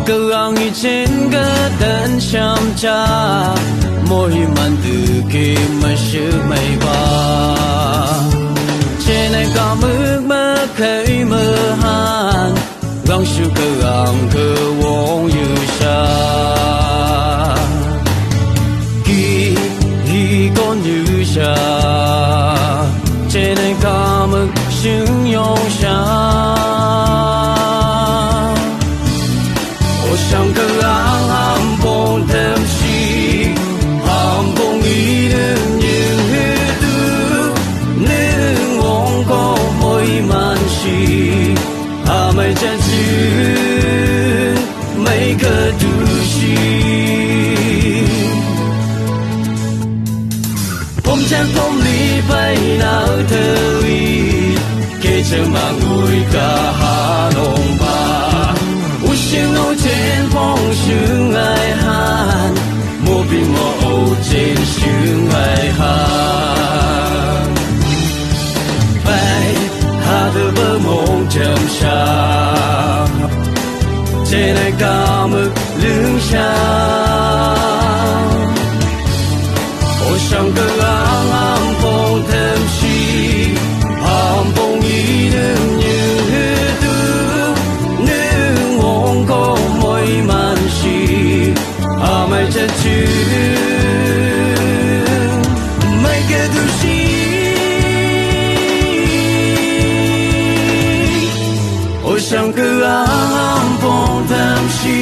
cứ ang trên cái tận chăm cha mỗi màn từ kia mà sự mây ba trên này có mưa mơ khơi mơ han gắng sự cứ ang cứ wong như sa kỳ hi con như sa trên này có mưa sương yong sa像个昂昂蹦的西，昂蹦一人也都能往高每满西，阿妹在住每个都西，ผมจะผมลีไปนาเธอวีเกจะมาคุยกับฮาลงบา心路前方寻爱喊，莫比莫见寻爱喊。白他的白梦正下，这来高木留下。我像个昂昂蹦的西，昂蹦一人也。mai cha chữ mai cái tu si ôi sang cứ ám phong tham si